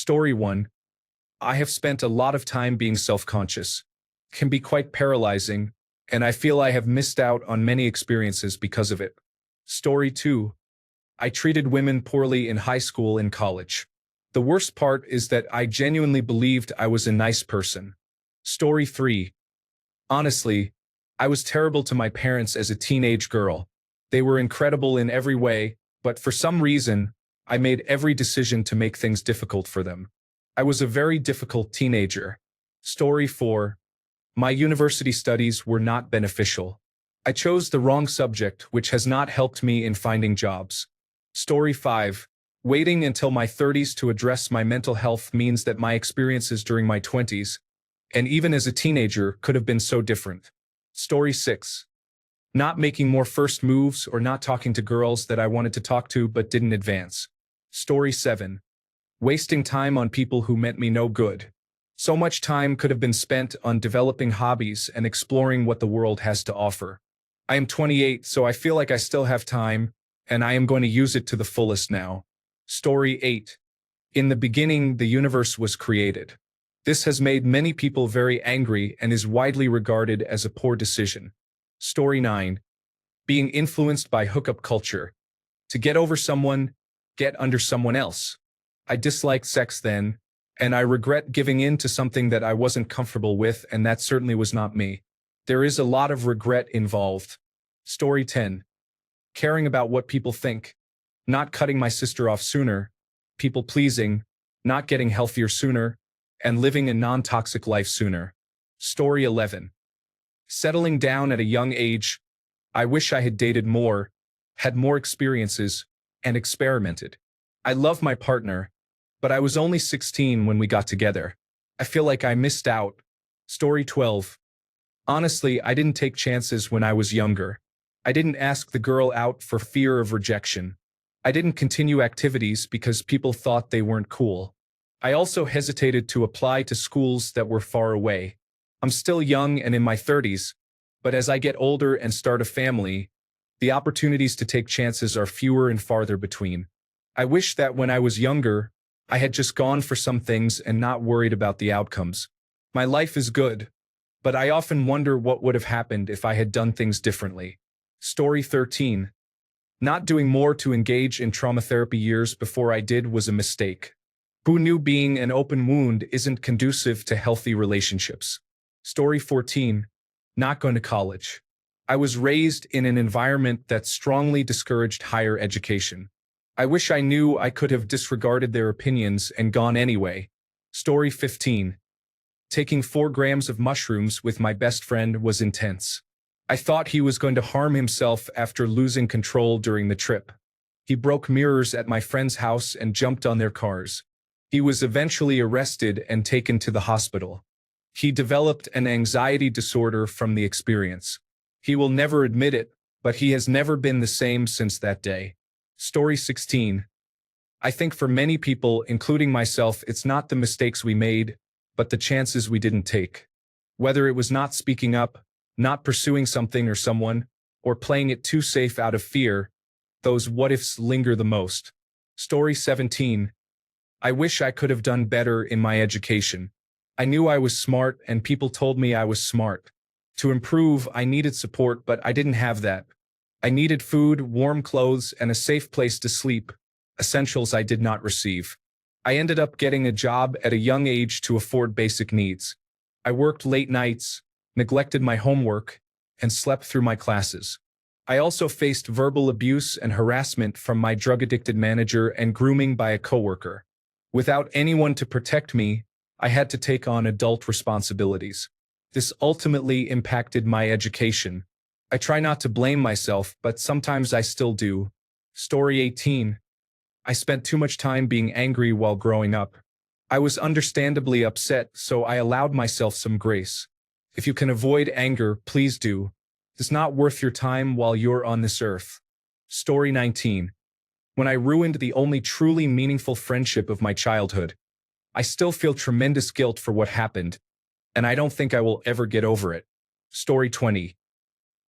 Story 1. I have spent a lot of time being self-conscious. Can be quite paralyzing, and I feel I have missed out on many experiences because of it. Story 2. I treated women poorly in high school and college. The worst part is that I genuinely believed I was a nice person. Story 3. Honestly, I was terrible to my parents as a teenage girl. They were incredible in every way, but for some reason, I made every decision to make things difficult for them. I was a very difficult teenager. Story 4. My university studies were not beneficial. I chose the wrong subject, which has not helped me in finding jobs. Story 5. Waiting until my 30s to address my mental health means that my experiences during my 20s, and even as a teenager, could have been so different. Story 6. Not making more first moves or not talking to girls that I wanted to talk to but didn't advance. Story 7. Wasting time on people who meant me no good. So much time could have been spent on developing hobbies and exploring what the world has to offer. I am 28, so I feel like I still have time, and I am going to use it to the fullest now. Story 8. In the beginning, the universe was created. This has made many people very angry and is widely regarded as a poor decision. Story 9. Being influenced by hookup culture. To get over someone, get under someone else. I disliked sex then, and I regret giving in to something that I wasn't comfortable with, and that certainly was not me. There is a lot of regret involved. Story 10. Caring about what people think. Not cutting my sister off sooner. People pleasing. Not getting healthier sooner. And living a non-toxic life sooner. Story 11. Settling down at a young age. I wish I had dated more, had more experiences, and experimented. I love my partner, but I was only 16 when we got together. I feel like I missed out. Story 12. Honestly, I didn't take chances when I was younger. I didn't ask the girl out for fear of rejection. I didn't continue activities because people thought they weren't cool. I also hesitated to apply to schools that were far away. I'm still young and in my 30s, but as I get older and start a family, the opportunities to take chances are fewer and farther between. I wish that when I was younger, I had just gone for some things and not worried about the outcomes. My life is good, but I often wonder what would have happened if I had done things differently. Story 13. Not doing more to engage in trauma therapy years before I did was a mistake. Who knew being an open wound isn't conducive to healthy relationships? Story 14. Not going to college. I was raised in an environment that strongly discouraged higher education. I wish I knew I could have disregarded their opinions and gone anyway. Story 15. Taking 4 grams of mushrooms with my best friend was intense. I thought he was going to harm himself after losing control during the trip. He broke mirrors at my friend's house and jumped on their cars. He was eventually arrested and taken to the hospital. He developed an anxiety disorder from the experience. He will never admit it, but he has never been the same since that day. Story 16. I think for many people, including myself, it's not the mistakes we made, but the chances we didn't take. Whether it was not speaking up, not pursuing something or someone, or playing it too safe out of fear, those what-ifs linger the most. Story 17. I wish I could have done better in my education. I knew I was smart and people told me I was smart. To improve, I needed support, but I didn't have that. I needed food, warm clothes, and a safe place to sleep, essentials I did not receive. I ended up getting a job at a young age to afford basic needs. I worked late nights, neglected my homework, and slept through my classes. I also faced verbal abuse and harassment from my drug-addicted manager and grooming by a coworker. Without anyone to protect me, I had to take on adult responsibilities. This ultimately impacted my education. I try not to blame myself, but sometimes I still do. Story 18. I spent too much time being angry while growing up. I was understandably upset, so I allowed myself some grace. If you can avoid anger, please do. It's not worth your time while you're on this earth. Story 19. When I ruined the only truly meaningful friendship of my childhood, I still feel tremendous guilt for what happened, and I don't think I will ever get over it. Story 20.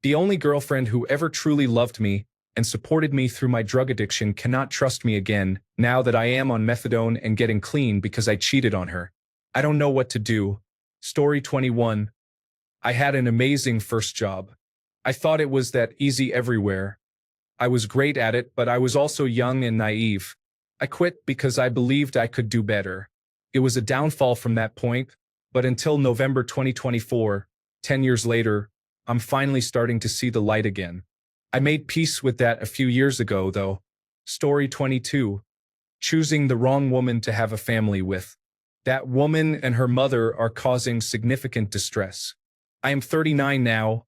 The only girlfriend who ever truly loved me and supported me through my drug addiction cannot trust me again now that I am on methadone and getting clean because I cheated on her. I don't know what to do. Story 21. I had an amazing first job. I thought it was that easy everywhere. I was great at it, but I was also young and naive. I quit because I believed I could do better. It was a downfall from that point, but until November 2024, 10 years later, I'm finally starting to see the light again. I made peace with that a few years ago, though. Story 22. Choosing the wrong woman to have a family with. That woman and her mother are causing significant distress. I am 39 now,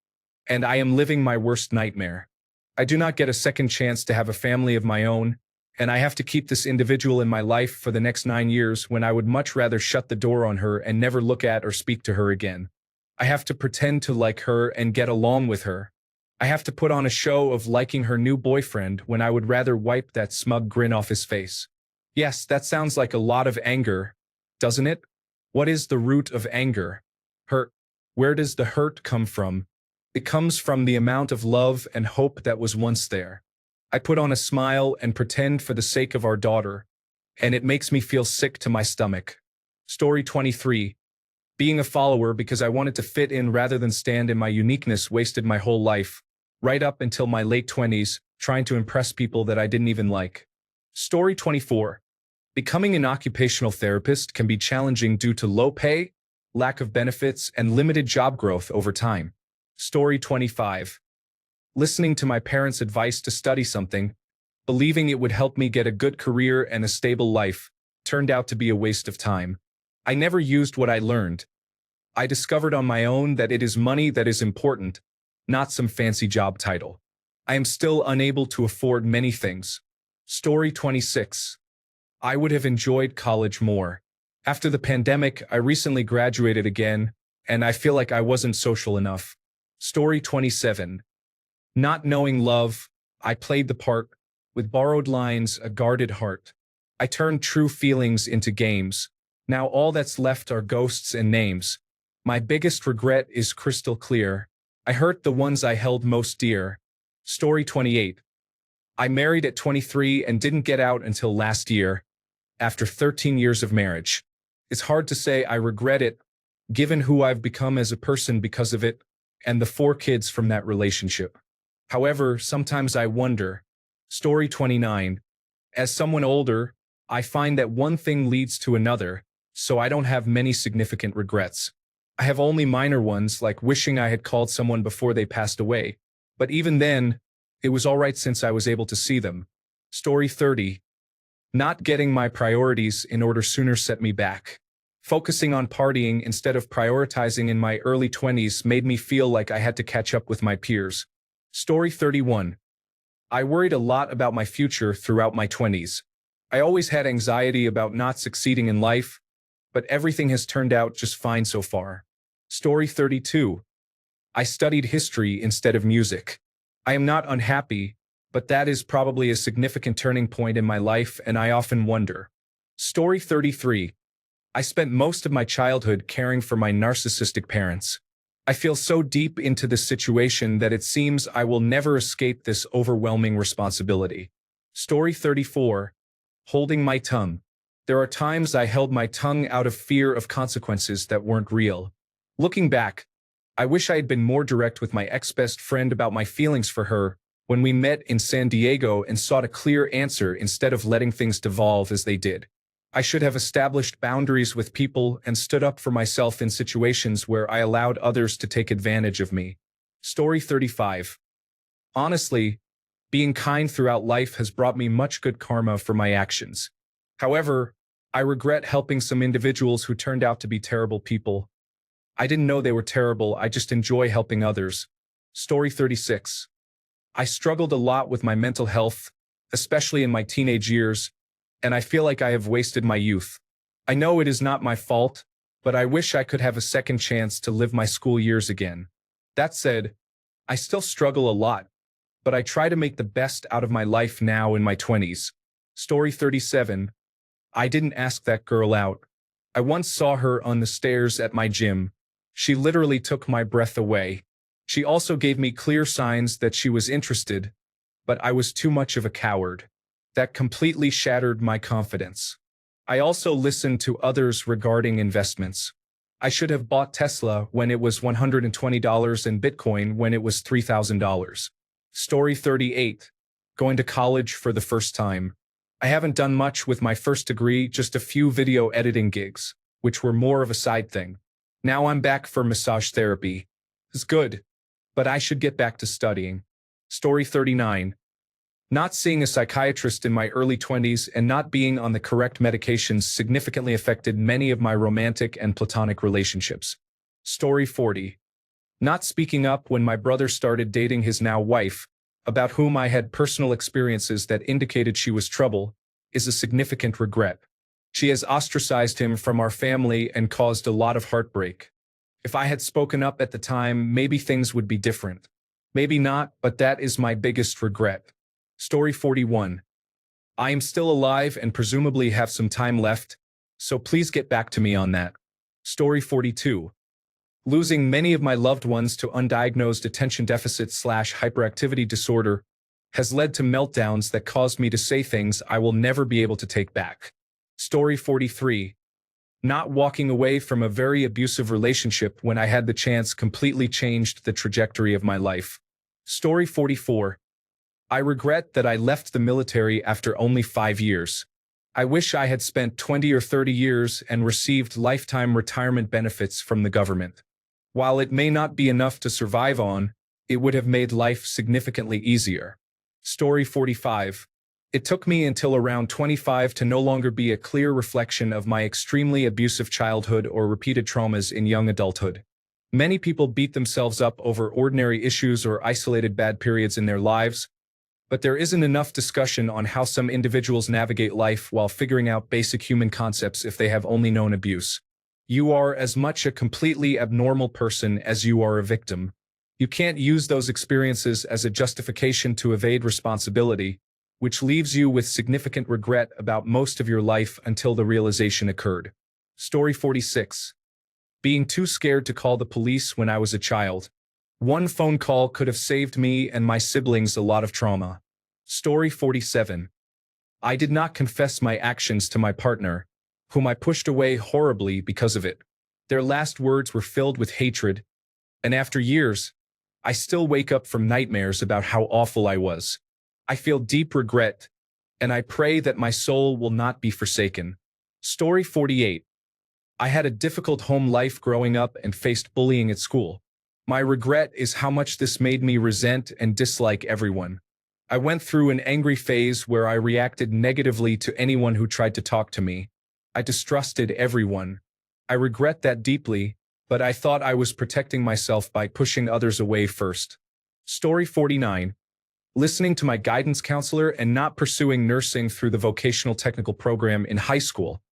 and I am living my worst nightmare. I do not get a second chance to have a family of my own, and I have to keep this individual in my life for the next 9 years when I would much rather shut the door on her and never look at or speak to her again. I have to pretend to like her and get along with her. I have to put on a show of liking her new boyfriend when I would rather wipe that smug grin off his face. Yes, that sounds like a lot of anger, doesn't it? What is the root of anger? Hurt. Where does the hurt come from? It comes from the amount of love and hope that was once there. I put on a smile and pretend for the sake of our daughter, and it makes me feel sick to my stomach. Story 23. Being a follower because I wanted to fit in rather than stand in my uniqueness wasted my whole life, right up until my late 20s, trying to impress people that I didn't even like. Story 24. Becoming an occupational therapist can be challenging due to low pay, lack of benefits, and limited job growth over time. Story 25. Listening to my parents' advice to study something, believing it would help me get a good career and a stable life, turned out to be a waste of time. I never used what I learned. I discovered on my own that it is money that is important, not some fancy job title. I am still unable to afford many things. Story 26. I would have enjoyed college more. After the pandemic, I recently graduated again, and I feel like I wasn't social enough. Story 27. Not knowing love, I played the part, with borrowed lines, a guarded heart. I turned true feelings into games. Now all that's left are ghosts and names. My biggest regret is crystal clear. I hurt the ones I held most dear. Story 28. I married at 23 and didn't get out until last year, after 13 years of marriage. It's hard to say I regret it, given who I've become as a person because of it, and the 4 kids from that relationship. However, sometimes I wonder. Story 29. As someone older, I find that one thing leads to another, so I don't have many significant regrets. I have only minor ones, like wishing I had called someone before they passed away. But even then, it was all right since I was able to see them. Story 30. Not getting my priorities in order sooner set me back. Focusing on partying instead of prioritizing in my early 20s made me feel like I had to catch up with my peers. Story 31. I worried a lot about my future throughout my 20s. I always had anxiety about not succeeding in life, but everything has turned out just fine so far. Story 32. I studied history instead of music. I am not unhappy, but that is probably a significant turning point in my life, and I often wonder. Story 33. I spent most of my childhood caring for my narcissistic parents. I feel so deep into this situation that it seems I will never escape this overwhelming responsibility. Story 34. Holding my tongue. There are times I held my tongue out of fear of consequences that weren't real. Looking back, I wish I had been more direct with my ex-best friend about my feelings for her when we met in San Diego and sought a clear answer instead of letting things devolve as they did. I should have established boundaries with people and stood up for myself in situations where I allowed others to take advantage of me. Story 35. Honestly, being kind throughout life has brought me much good karma for my actions. However, I regret helping some individuals who turned out to be terrible people. I didn't know they were terrible, I just enjoy helping others. Story 36. I struggled a lot with my mental health, especially in my teenage years, and I feel like I have wasted my youth. I know it is not my fault, but I wish I could have a second chance to live my school years again. That said, I still struggle a lot, but I try to make the best out of my life now in my 20s. Story 37. I didn't ask that girl out. I once saw her on the stairs at my gym. She literally took my breath away. She also gave me clear signs that she was interested, but I was too much of a coward. That completely shattered my confidence. I also listened to others regarding investments. I should have bought Tesla when it was $120 and Bitcoin when it was $3,000. Story 38. Going to college for the first time. I haven't done much with my first degree, just a few video editing gigs, which were more of a side thing. Now I'm back for massage therapy. It's good, but I should get back to studying. Story 39. Not seeing a psychiatrist in my early 20s and not being on the correct medications significantly affected many of my romantic and platonic relationships. Story 40. Not speaking up when my brother started dating his now wife, about whom I had personal experiences that indicated she was trouble, is a significant regret. She has ostracized him from our family and caused a lot of heartbreak. If I had spoken up at the time, maybe things would be different. Maybe not, but that is my biggest regret. Story 41. I am still alive and presumably have some time left, so please get back to me on that. Story 42. Losing many of my loved ones to undiagnosed attention deficit/hyperactivity disorder has led to meltdowns that caused me to say things I will never be able to take back. Story 43. Not walking away from a very abusive relationship when I had the chance completely changed the trajectory of my life. Story 44. I regret that I left the military after only 5 years. I wish I had spent 20 or 30 years and received lifetime retirement benefits from the government. While it may not be enough to survive on, it would have made life significantly easier. Story 45. It took me until around 25 to no longer be a clear reflection of my extremely abusive childhood or repeated traumas in young adulthood. Many people beat themselves up over ordinary issues or isolated bad periods in their lives, but there isn't enough discussion on how some individuals navigate life while figuring out basic human concepts if they have only known abuse. You are as much a completely abnormal person as you are a victim. You can't use those experiences as a justification to evade responsibility, which leaves you with significant regret about most of your life until the realization occurred. Story 46. Being too scared to call the police when I was a child. One phone call could have saved me and my siblings a lot of trauma. Story 47. I did not confess my actions to my partner, whom I pushed away horribly because of it. Their last words were filled with hatred, and after years, I still wake up from nightmares about how awful I was. I feel deep regret, and I pray that my soul will not be forsaken. Story 48. I had a difficult home life growing up and faced bullying at school. My regret is how much this made me resent and dislike everyone. I went through an angry phase where I reacted negatively to anyone who tried to talk to me. I distrusted everyone. I regret that deeply, but I thought I was protecting myself by pushing others away first. Story 49. Listening to my guidance counselor and not pursuing nursing through the vocational technical program in high school,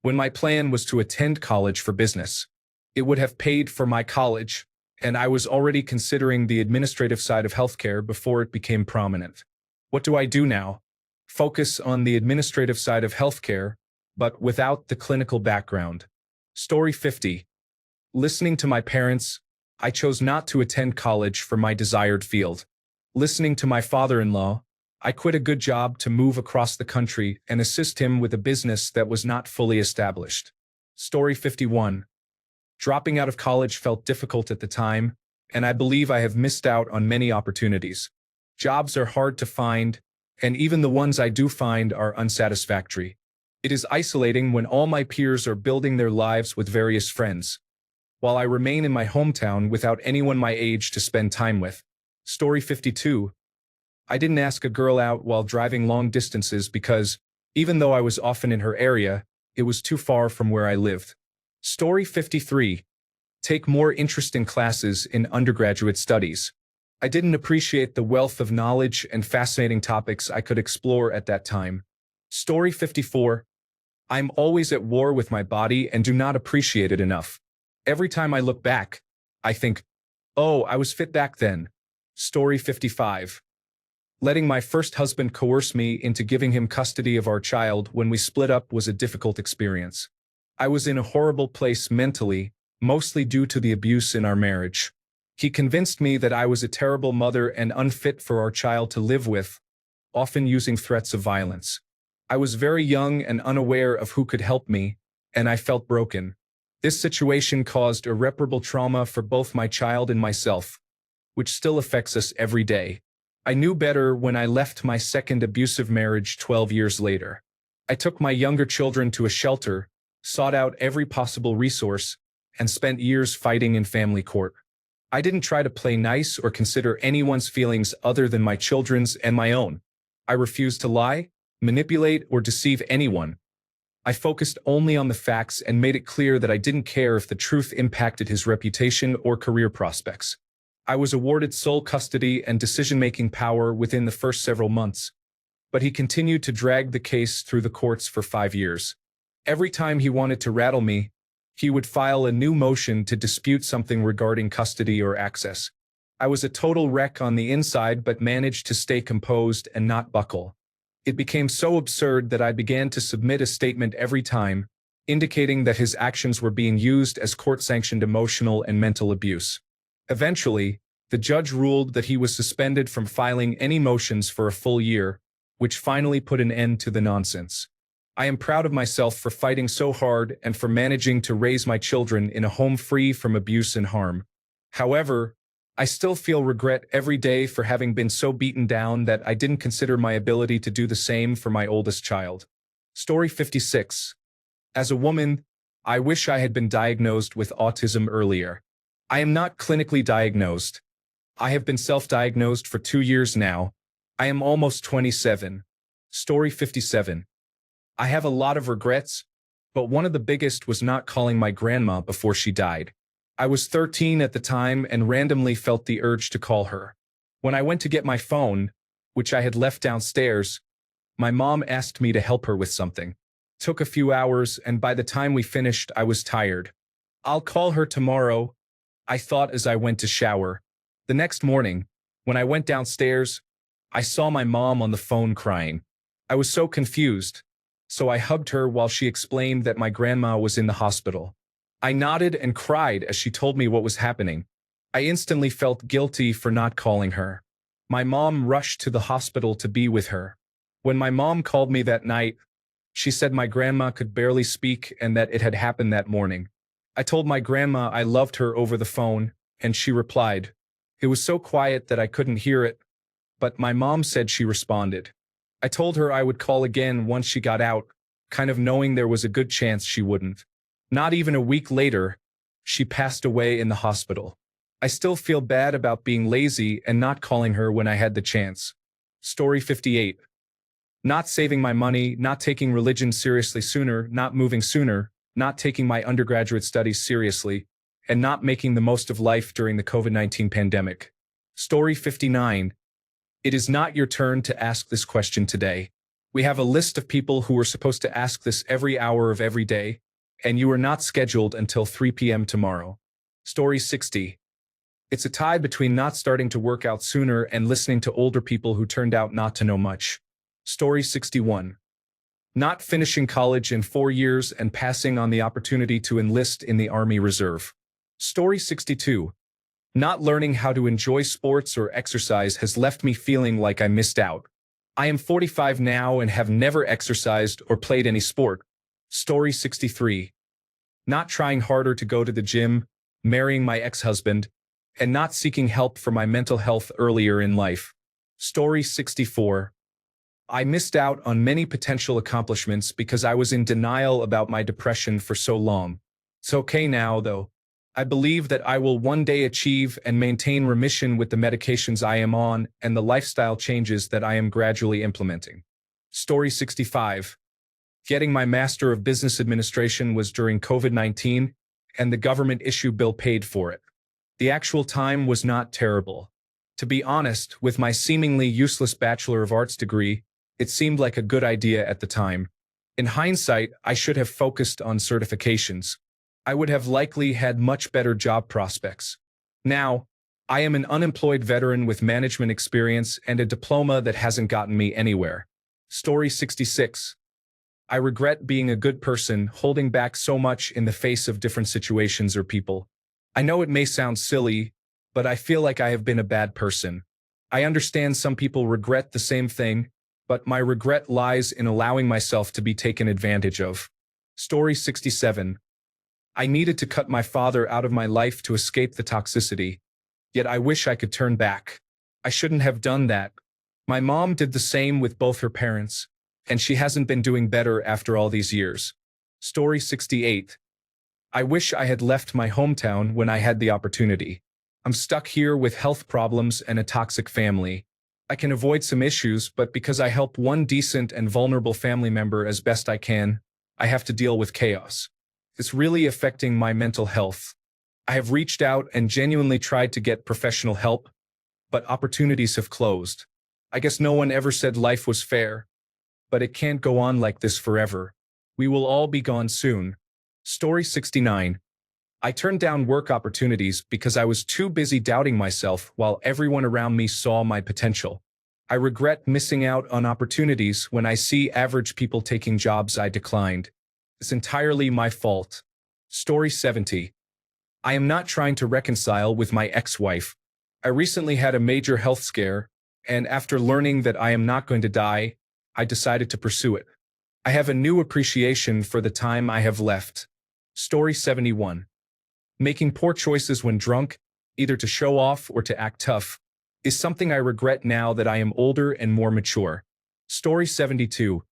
when my plan was to attend college for business. It would have paid for my college, and I was already considering the administrative side of healthcare before it became prominent. What do I do now? Focus on the administrative side of healthcare, but without the clinical background. Story 50. Listening to my parents, I chose not to attend college for my desired field. Listening to my father-in-law, I quit a good job to move across the country and assist him with a business that was not fully established. Story 51. Dropping out of college felt difficult at the time, and I believe I have missed out on many opportunities. Jobs are hard to find, and even the ones I do find are unsatisfactory. It is isolating when all my peers are building their lives with various friends, while I remain in my hometown without anyone my age to spend time with. Story 52. I didn't ask a girl out while driving long distances because, even though I was often in her area, it was too far from where I lived. Story 53. Take more interesting classes in undergraduate studies. I didn't appreciate the wealth of knowledge and fascinating topics I could explore at that time. Story 54. I'm always at war with my body and do not appreciate it enough. Every time I look back, I think, oh, I was fit back then. Story 55. Letting my first husband coerce me into giving him custody of our child when we split up was a difficult experience. I was in a horrible place mentally, mostly due to the abuse in our marriage. He convinced me that I was a terrible mother and unfit for our child to live with, often using threats of violence. I was very young and unaware of who could help me, and I felt broken. This situation caused irreparable trauma for both my child and myself, which still affects us every day. I knew better when I left my second abusive marriage 12 years later. I took my younger children to a shelter, sought out every possible resource, and spent years fighting in family court. I didn't try to play nice or consider anyone's feelings other than my children's and my own. I refused to lie, manipulate, or deceive anyone. I focused only on the facts and made it clear that I didn't care if the truth impacted his reputation or career prospects. I was awarded sole custody and decision-making power within the first several months, but he continued to drag the case through the courts for 5 years. Every time he wanted to rattle me, he would file a new motion to dispute something regarding custody or access. I was a total wreck on the inside but managed to stay composed and not buckle. It became so absurd that I began to submit a statement every time, indicating that his actions were being used as court-sanctioned emotional and mental abuse. Eventually, the judge ruled that he was suspended from filing any motions for a full year, which finally put an end to the nonsense. I am proud of myself for fighting so hard and for managing to raise my children in a home free from abuse and harm. However, I still feel regret every day for having been so beaten down that I didn't consider my ability to do the same for my oldest child. Story 56. As a woman, I wish I had been diagnosed with autism earlier. I am not clinically diagnosed. I have been self-diagnosed for 2 years now. I am almost 27. Story 57. I have a lot of regrets, but one of the biggest was not calling my grandma before she died. I was 13 at the time and randomly felt the urge to call her. When I went to get my phone, which I had left downstairs, my mom asked me to help her with something. It took a few hours, and by the time we finished, I was tired. I'll call her tomorrow, I thought as I went to shower. The next morning, when I went downstairs, I saw my mom on the phone crying. I was so confused, so I hugged her while she explained that my grandma was in the hospital. I nodded and cried as she told me what was happening. I instantly felt guilty for not calling her. My mom rushed to the hospital to be with her. When my mom called me that night, she said my grandma could barely speak and that it had happened that morning. I told my grandma I loved her over the phone, and she replied. It was so quiet that I couldn't hear it, but my mom said she responded. I told her I would call again once she got out, kind of knowing there was a good chance she wouldn't. Not even a week later, she passed away in the hospital. I still feel bad about being lazy and not calling her when I had the chance. Story 58. Not saving my money, not taking religion seriously sooner, not moving sooner, not taking my undergraduate studies seriously, and not making the most of life during the COVID-19 pandemic. Story 59. It is not your turn to ask this question today. We have a list of people who are supposed to ask this every hour of every day, and you are not scheduled until 3 p.m. tomorrow. Story 60. It's a tie between not starting to work out sooner and listening to older people who turned out not to know much. Story 61. Not finishing college in 4 years and passing on the opportunity to enlist in the Army Reserve. Story 62. Not learning how to enjoy sports or exercise has left me feeling like I missed out. I am 45 now and have never exercised or played any sport. Story 63. Not trying harder to go to the gym, marrying my ex-husband, and not seeking help for my mental health earlier in life. Story 64. I missed out on many potential accomplishments because I was in denial about my depression for so long. It's okay now, though. I believe that I will one day achieve and maintain remission with the medications I am on and the lifestyle changes that I am gradually implementing. Story 65. Getting my Master of Business Administration was during COVID-19, and the government issue bill paid for it. The actual time was not terrible. To be honest, with my seemingly useless Bachelor of Arts degree, it seemed like a good idea at the time. In hindsight, I should have focused on certifications. I would have likely had much better job prospects. Now, I am an unemployed veteran with management experience and a diploma that hasn't gotten me anywhere. Story 66. I regret being a good person, holding back so much in the face of different situations or people. I know it may sound silly, but I feel like I have been a bad person. I understand some people regret the same thing, but my regret lies in allowing myself to be taken advantage of. Story 67. I needed to cut my father out of my life to escape the toxicity, yet I wish I could turn back. I shouldn't have done that. My mom did the same with both her parents, and she hasn't been doing better after all these years. Story 68. I wish I had left my hometown when I had the opportunity. I'm stuck here with health problems and a toxic family. I can avoid some issues, but because I help one decent and vulnerable family member as best I can, I have to deal with chaos. It's really affecting my mental health. I have reached out and genuinely tried to get professional help, but opportunities have closed. I guess no one ever said life was fair, but it can't go on like this forever. We will all be gone soon. Story 69. I turned down work opportunities because I was too busy doubting myself while everyone around me saw my potential. I regret missing out on opportunities when I see average people taking jobs I declined. It's entirely my fault. Story 70. I am not trying to reconcile with my ex-wife. I recently had a major health scare, and after learning that I am not going to die, I decided to pursue it. I have a new appreciation for the time I have left. Story 71. Making poor choices when drunk, either to show off or to act tough, is something I regret now that I am older and more mature. Story 72.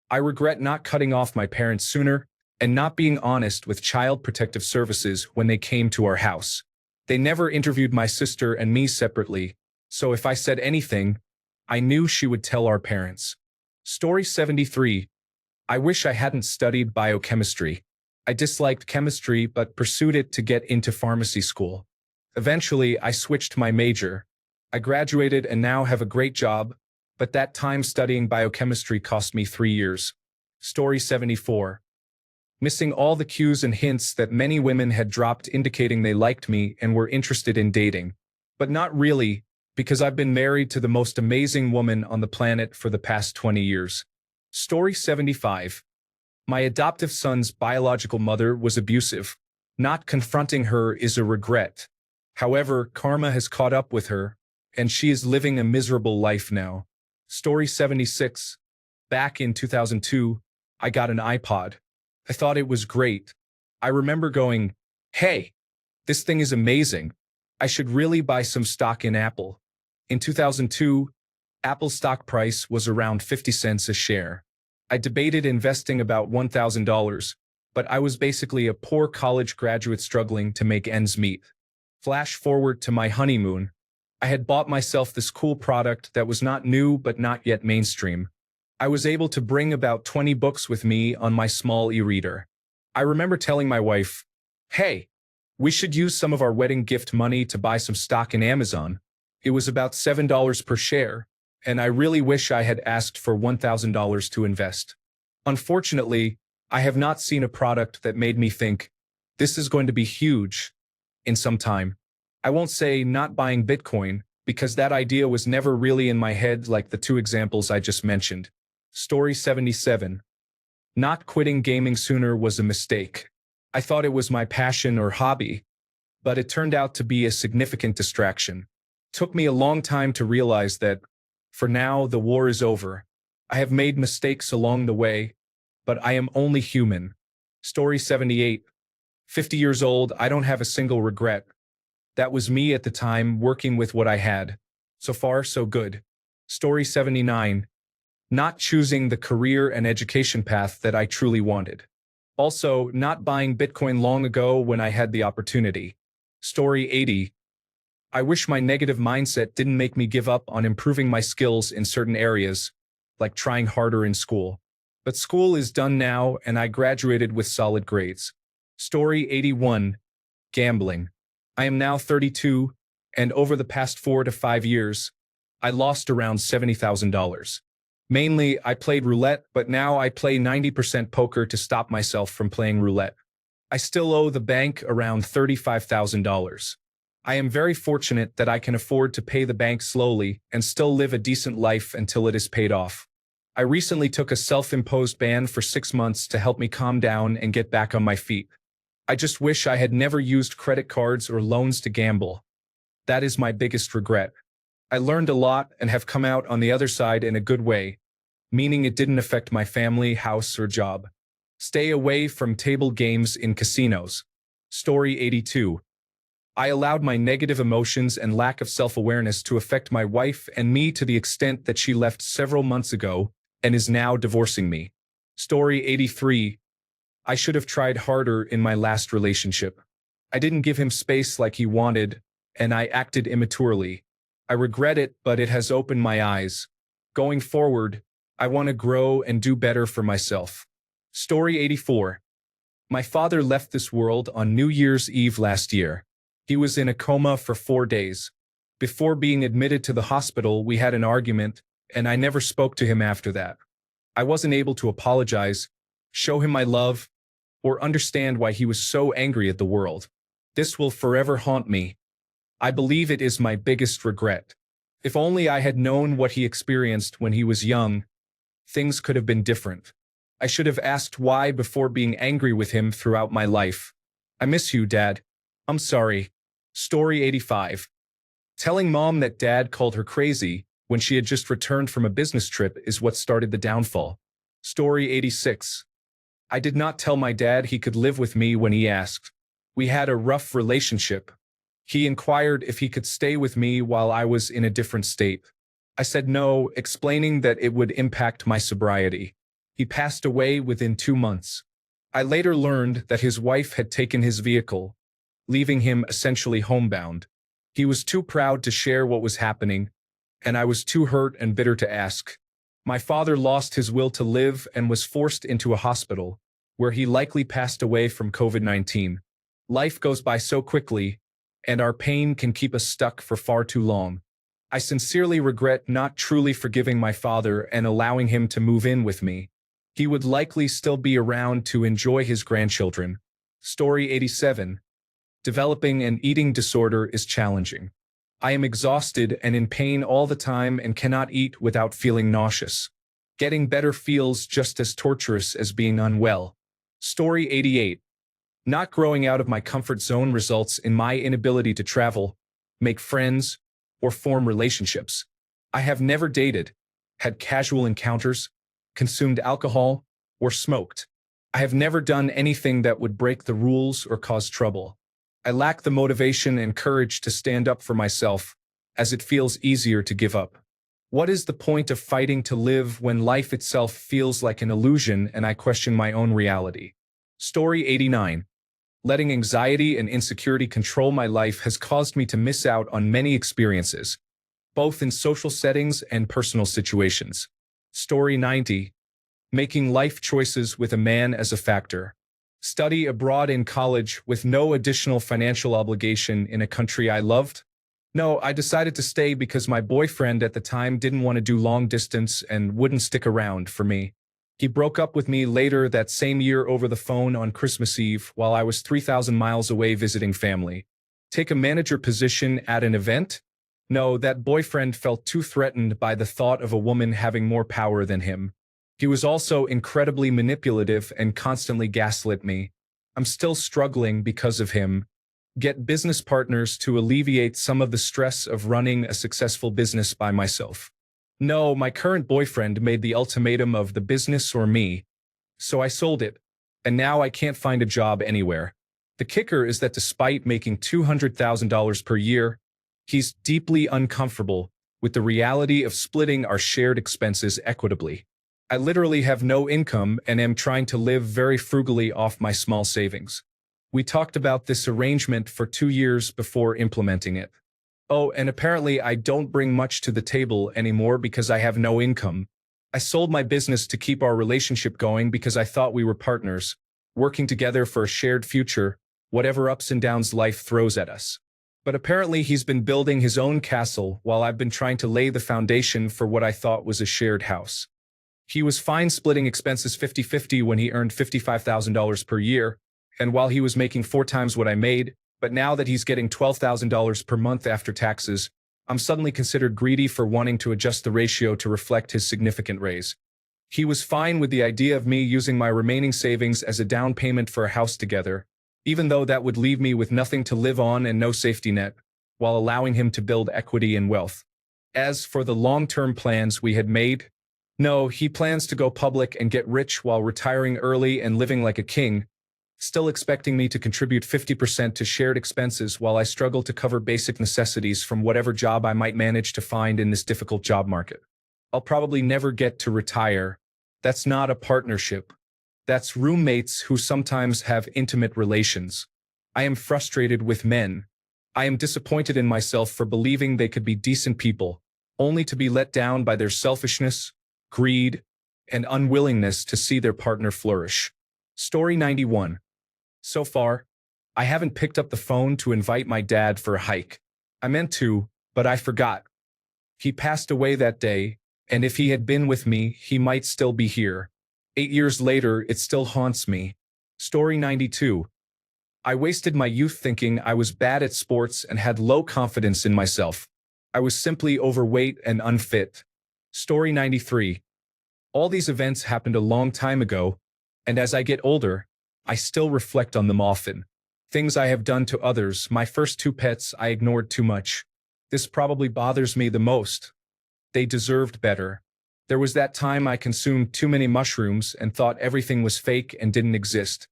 I regret not cutting off my parents sooner and not being honest with Child Protective Services when they came to our house. They never interviewed my sister and me separately, so if I said anything, I knew she would tell our parents. Story 73. I wish I hadn't studied biochemistry. I disliked chemistry but pursued it to get into pharmacy school. Eventually, I switched my major. I graduated and now have a great job, but that time studying biochemistry cost me 3 years. Story 74. Missing all the cues and hints that many women had dropped indicating they liked me and were interested in dating. But not really, because I've been married to the most amazing woman on the planet for the past 20 years. Story 75. My adoptive son's biological mother was abusive. Not confronting her is a regret. However, karma has caught up with her, and she is living a miserable life now. Story 76. Back in 2002, I got an iPod. I thought it was great. I remember going, "Hey, this thing is amazing. I should really buy some stock in Apple." In 2002, Apple's stock price was around 50 cents a share. I debated investing about $1,000, but I was basically a poor college graduate struggling to make ends meet. Flash forward to my honeymoon. I had bought myself this cool product that was not new but not yet mainstream. I was able to bring about 20 books with me on my small e-reader. I remember telling my wife, "Hey, we should use some of our wedding gift money to buy some stock in Amazon." It was about $7 per share, and I really wish I had asked for $1,000 to invest. Unfortunately, I have not seen a product that made me think, this is going to be huge, in some time. I won't say not buying Bitcoin, because that idea was never really in my head like the two examples I just mentioned. Story 77. Not quitting gaming sooner was a mistake. I thought it was my passion or hobby, but it turned out to be a significant distraction. Took me a long time to realize that, for now, the war is over. I have made mistakes along the way, but I am only human. Story 78. 50 years old, I don't have a single regret. That was me at the time, working with what I had. So far, so good. Story 79. Not choosing the career and education path that I truly wanted. Also, not buying Bitcoin long ago when I had the opportunity. Story 80. I wish my negative mindset didn't make me give up on improving my skills in certain areas, like trying harder in school. But school is done now and I graduated with solid grades. Story 81. Gambling. I am now 32, and over the past 4 to 5 years, I lost around $70,000. Mainly, I played roulette, but now I play 90% poker to stop myself from playing roulette. I still owe the bank around $35,000. I am very fortunate that I can afford to pay the bank slowly and still live a decent life until it is paid off. I recently took a self-imposed ban for 6 months to help me calm down and get back on my feet. I just wish I had never used credit cards or loans to gamble. That is my biggest regret. I learned a lot and have come out on the other side in a good way, meaning it didn't affect my family, house, or job. Stay away from table games in casinos. Story 82. I allowed my negative emotions and lack of self-awareness to affect my wife and me to the extent that she left several months ago and is now divorcing me. Story 83. I should have tried harder in my last relationship. I didn't give him space like he wanted, and I acted immaturely. I regret it, but it has opened my eyes. Going forward, I want to grow and do better for myself. Story 84. My father left this world on New Year's Eve last year. He was in a coma for 4 days. Before being admitted to the hospital, we had an argument, and I never spoke to him after that. I wasn't able to apologize, show him my love, or understand why he was so angry at the world. This will forever haunt me. I believe it is my biggest regret. If only I had known what he experienced when he was young, things could have been different. I should have asked why before being angry with him throughout my life. I miss you, Dad. I'm sorry. Story 85. Telling Mom that Dad called her crazy when she had just returned from a business trip is what started the downfall. Story 86. I did not tell my dad he could live with me when he asked. We had a rough relationship. He inquired if he could stay with me while I was in a different state. I said no, explaining that it would impact my sobriety. He passed away within 2 months. I later learned that his wife had taken his vehicle, leaving him essentially homebound. He was too proud to share what was happening, and I was too hurt and bitter to ask. My father lost his will to live and was forced into a hospital, where he likely passed away from COVID-19. Life goes by so quickly, and our pain can keep us stuck for far too long. I sincerely regret not truly forgiving my father and allowing him to move in with me. He would likely still be around to enjoy his grandchildren. Story 87. Developing an eating disorder is challenging. I am exhausted and in pain all the time and cannot eat without feeling nauseous. Getting better feels just as torturous as being unwell. Story 88. Not growing out of my comfort zone results in my inability to travel, make friends, or form relationships. I have never dated, had casual encounters, consumed alcohol, or smoked. I have never done anything that would break the rules or cause trouble. I lack the motivation and courage to stand up for myself, as it feels easier to give up. What is the point of fighting to live when life itself feels like an illusion and I question my own reality? Story 89. Letting anxiety and insecurity control my life has caused me to miss out on many experiences, both in social settings and personal situations. Story 90. Making life choices with a man as a factor. Study abroad in college with no additional financial obligation in a country I loved? No, I decided to stay because my boyfriend at the time didn't want to do long distance and wouldn't stick around for me. He broke up with me later that same year over the phone on Christmas Eve while I was 3,000 miles away visiting family. Take a manager position at an event? No, that boyfriend felt too threatened by the thought of a woman having more power than him. He was also incredibly manipulative and constantly gaslit me. I'm still struggling because of him. Get business partners to alleviate some of the stress of running a successful business by myself. No, my current boyfriend made the ultimatum of the business or me, so I sold it, and now I can't find a job anywhere. The kicker is that despite making $200,000 per year, he's deeply uncomfortable with the reality of splitting our shared expenses equitably. I literally have no income and am trying to live very frugally off my small savings. We talked about this arrangement for 2 years before implementing it. Oh, and apparently I don't bring much to the table anymore because I have no income. I sold my business to keep our relationship going because I thought we were partners, working together for a shared future, whatever ups and downs life throws at us. But apparently he's been building his own castle while I've been trying to lay the foundation for what I thought was a shared house. He was fine splitting expenses 50-50 when he earned $55,000 per year, and while he was making 4 times what I made, but now that he's getting $12,000 per month after taxes, I'm suddenly considered greedy for wanting to adjust the ratio to reflect his significant raise. He was fine with the idea of me using my remaining savings as a down payment for a house together, even though that would leave me with nothing to live on and no safety net, while allowing him to build equity and wealth. As for the long-term plans we had made, No, he plans to go public and get rich while retiring early and living like a king, still expecting me to contribute 50% to shared expenses while I struggle to cover basic necessities from whatever job I might manage to find in this difficult job market. I'll probably never get to retire. That's not a partnership. That's roommates who sometimes have intimate relations. I am frustrated with men. I am disappointed in myself for believing they could be decent people, only to be let down by their selfishness, greed, and unwillingness to see their partner flourish. Story 91. So far, I haven't picked up the phone to invite my dad for a hike. I meant to, but I forgot. He passed away that day, and if he had been with me, he might still be here. 8 years later, it still haunts me. Story 92. I wasted my youth thinking I was bad at sports and had low confidence in myself. I was simply overweight and unfit. Story 93. All these events happened a long time ago, and as I get older, I still reflect on them often. Things I have done to others, my first 2 pets I ignored too much. This probably bothers me the most. They deserved better. There was that time I consumed too many mushrooms and thought everything was fake and didn't exist.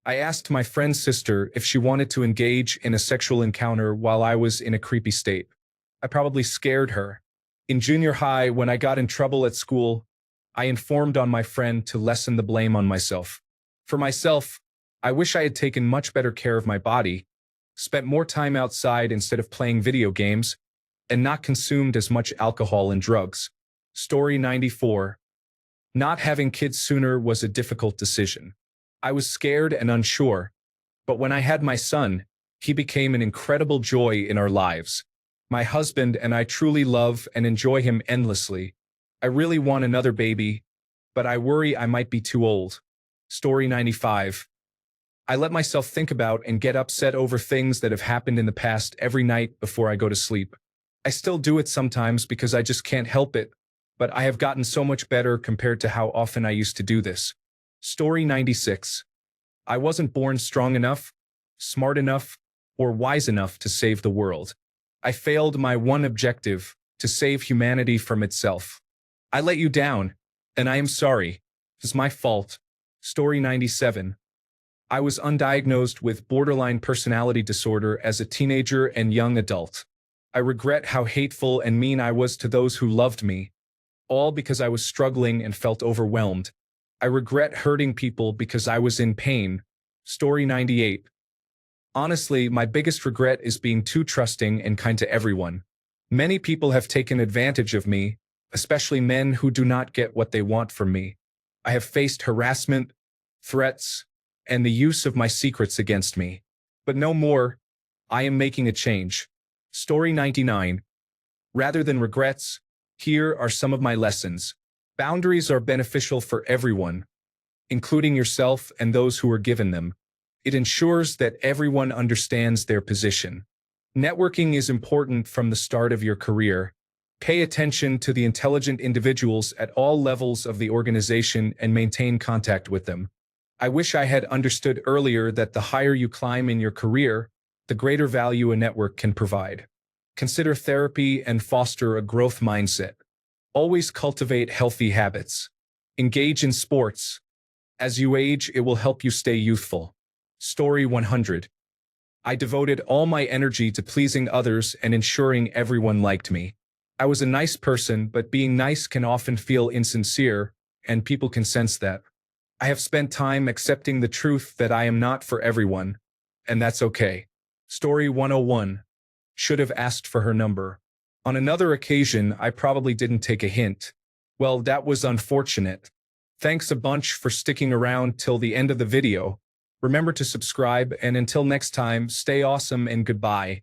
I asked my friend's sister if she wanted to engage in a sexual encounter while I was in a creepy state. I probably scared her. In junior high, when I got in trouble at school, I informed on my friend to lessen the blame on myself. For myself, I wish I had taken much better care of my body, spent more time outside instead of playing video games, and not consumed as much alcohol and drugs. Story 94. Not having kids sooner was a difficult decision. I was scared and unsure, but when I had my son, he became an incredible joy in our lives. My husband and I truly love and enjoy him endlessly. I really want another baby, but I worry I might be too old. Story 95. I let myself think about and get upset over things that have happened in the past every night before I go to sleep. I still do it sometimes because I just can't help it, but I have gotten so much better compared to how often I used to do this. Story 96. I wasn't born strong enough, smart enough, or wise enough to save the world. I failed my one objective, to save humanity from itself. I let you down, and I am sorry. It's my fault. Story 97. I was undiagnosed with borderline personality disorder as a teenager and young adult. I regret how hateful and mean I was to those who loved me, all because I was struggling and felt overwhelmed. I regret hurting people because I was in pain. Story 98. Honestly, my biggest regret is being too trusting and kind to everyone. Many people have taken advantage of me, especially men who do not get what they want from me. I have faced harassment, threats, and the use of my secrets against me. But no more. I am making a change. Story 99. Rather than regrets, here are some of my lessons. Boundaries are beneficial for everyone, including yourself and those who are given them. It ensures that everyone understands their position. Networking is important from the start of your career. Pay attention to the intelligent individuals at all levels of the organization and maintain contact with them. I wish I had understood earlier that the higher you climb in your career, the greater value a network can provide. Consider therapy and foster a growth mindset. Always cultivate healthy habits. Engage in sports. As you age, it will help you stay youthful. Story 100. I devoted all my energy to pleasing others and ensuring everyone liked me. I was a nice person, but being nice can often feel insincere, and people can sense that. I have spent time accepting the truth that I am not for everyone, and that's okay. Story 101. Should have asked for her number. On another occasion, I probably didn't take a hint. Well, that was unfortunate. Thanks a bunch for sticking around till the end of the video. Remember to subscribe, and until next time, stay awesome and goodbye.